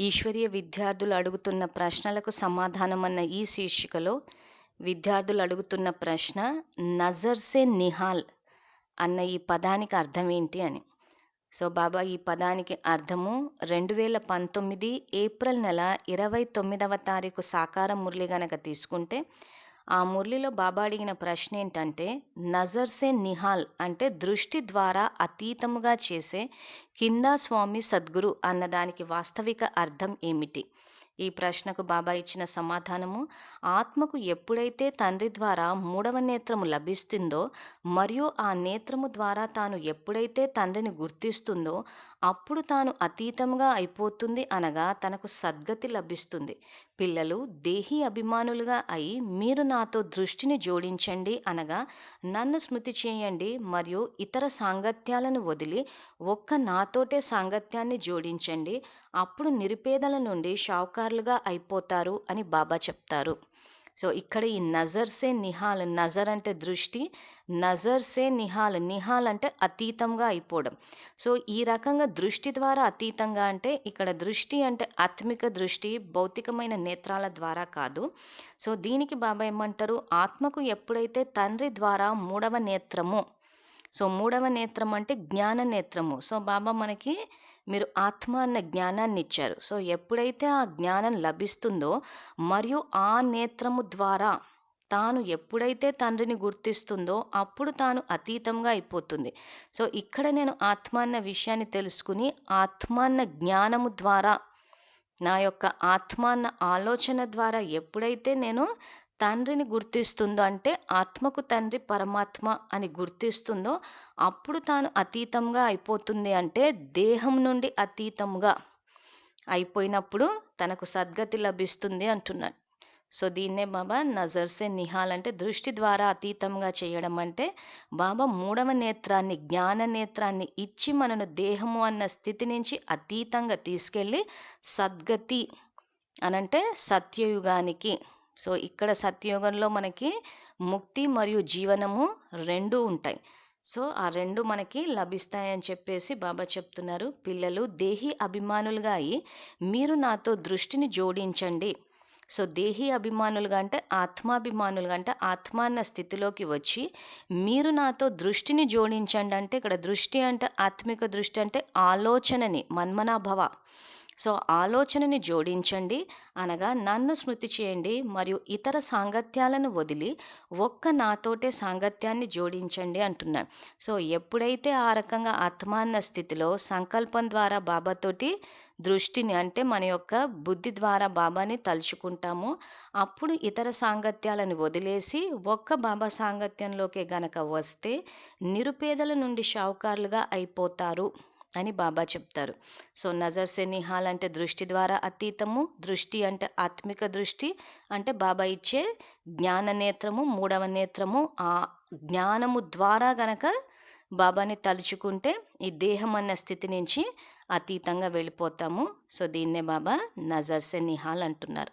ఈశ్వరీయ విద్యార్థులు అడుగుతున్న ప్రశ్నలకు సమాధానం అన్న ఈ శీర్షికలో విద్యార్థులు అడుగుతున్న ప్రశ్న నజర్ సే నిహాల్ అన్న ఈ పదానికి అర్థం ఏంటి అని. సో బాబా ఈ పదానికి అర్థము 2019 ఏప్రిల్ నెల 29వ తారీఖు సాకార మురళి గనక తీసుకుంటే ఆ మురళిలో బాబా అడిగిన ప్రశ్న ఏంటంటే నజర్ సే నిహాల్ అంటే దృష్టి ద్వారా అతీతముగా చేసే కింద స్వామి సద్గురు అన్నదానికి వాస్తవిక అర్థం ఏమిటి? ఈ ప్రశ్నకు బాబా ఇచ్చిన సమాధానము ఆత్మకు ఎప్పుడైతే తండ్రి ద్వారా మూడవ నేత్రము లభిస్తుందో మరియు ఆ నేత్రము ద్వారా తాను ఎప్పుడైతే తండ్రిని గుర్తిస్తుందో అప్పుడు తాను అతీతంగా అయిపోతుంది, అనగా తనకు సద్గతి లభిస్తుంది. పిల్లలు దేహీ అభిమానులుగా అయి మీరు నాతో దృష్టిని జోడించండి, అనగా నన్ను స్మృతి చేయండి మరియు ఇతర సాంగత్యాలను వదిలి ఒక్క నాతోటే సాంగత్యాన్ని జోడించండి, అప్పుడు నిరుపేదల నుండి షావుకారులుగా అయిపోతారు అని బాబా చెప్తారు. సో ఇక్కడ ఈ నజర్ సే నిహాల్, నజర్ అంటే దృష్టి, నజర్ సే నిహాల్, నిహాల్ అంటే అతీతంగా అయిపోవడం. సో ఈ రకంగా దృష్టి ద్వారా అతీతంగా అంటే ఇక్కడ దృష్టి అంటే ఆత్మిక దృష్టి, భౌతికమైన నేత్రాల ద్వారా కాదు. సో దీనికి బాబా ఏమంటారు, ఆత్మకు ఎప్పుడైతే తండ్రి ద్వారా మూడవ నేత్రము, సో మూడవ నేత్రం అంటే జ్ఞాన నేత్రము. సో బాబా మనకి మీరు ఆత్మ అన్న జ్ఞానాన్ని ఇచ్చారు. సో ఎప్పుడైతే ఆ జ్ఞానం లభిస్తుందో మరియు ఆ నేత్రము ద్వారా తాను ఎప్పుడైతే తండ్రిని గుర్తిస్తుందో అప్పుడు తాను అతీతంగా అయిపోతుంది. సో ఇక్కడ నేను ఆత్మ అన్న విషయాన్ని తెలుసుకుని ఆత్మ అన్న జ్ఞానము ద్వారా, నా యొక్క ఆత్మ అన్న ఆలోచన ద్వారా ఎప్పుడైతే నేను తండ్రిని గుర్తిస్తుందో, అంటే ఆత్మకు తండ్రి పరమాత్మ అని గుర్తిస్తుందో అప్పుడు తాను అతీతంగా అయిపోతుంది. అంటే దేహం నుండి అతీతంగా అయిపోయినప్పుడు తనకు సద్గతి లభిస్తుంది అంటున్నాడు. సో దీన్నే బాబా నజర్ సే నిహాల్ అంటే దృష్టి ద్వారా అతీతంగా చేయడం. అంటే బాబా మూడవ నేత్రాన్ని, జ్ఞాన నేత్రాన్ని ఇచ్చి మనను దేహము అన్న స్థితి నుంచి అతీతంగా తీసుకెళ్ళి సద్గతి అనంటే సత్యయుగానికి. సో ఇక్కడ సత్యయుగంలో మనకి ముక్తి మరియు జీవనము రెండు ఉంటాయి. సో ఆ రెండు మనకి లభిస్తాయని చెప్పేసి బాబా చెప్తున్నారు. పిల్లలు దేహీ అభిమానులుగా అయి మీరు నాతో దృష్టిని జోడించండి. సో దేహీ అభిమానులుగా అంటే ఆత్మాభిమానులుగా అంటే ఆత్మ అన్న స్థితిలోకి వచ్చి మీరు నాతో దృష్టిని జోడించండి. అంటే ఇక్కడ దృష్టి అంటే ఆత్మిక దృష్టి అంటే ఆలోచనని, మన్మనాభవ. సో ఆలోచనని జోడించండి, అనగా నన్ను స్మృతి చేయండి మరియు ఇతర సాంగత్యాలను వదిలి ఒక్క నాతోటే సాంగత్యాన్ని జోడించండి అంటున్నాడు. సో ఎప్పుడైతే ఆ రకంగా ఆత్మ అన్న స్థితిలో సంకల్పం ద్వారా బాబాతోటి దృష్టిని అంటే మన యొక్క బుద్ధి ద్వారా బాబాని తలుచుకుంటాము, అప్పుడు ఇతర సాంగత్యాలను వదిలేసి ఒక్క బాబా సాంగత్యంలోకే గనక వస్తే నిరుపేదల నుండి షావుకారులుగా అయిపోతారు అని బాబా చెప్తారు. సో నజర్ సే నిహాల్ అంటే దృష్టి ద్వారా అతీతము, దృష్టి అంటే ఆత్మిక దృష్టి, అంటే బాబా ఇచ్చే జ్ఞాన నేత్రము, మూడవ నేత్రము. ఆ జ్ఞానము ద్వారా గనక బాబాని తలుచుకుంటే ఈ దేహం అన్న స్థితి నుంచి అతీతంగా వెళ్ళిపోతాము. సో దీన్నే బాబా నజర్ సే నిహాల్ అంటున్నారు.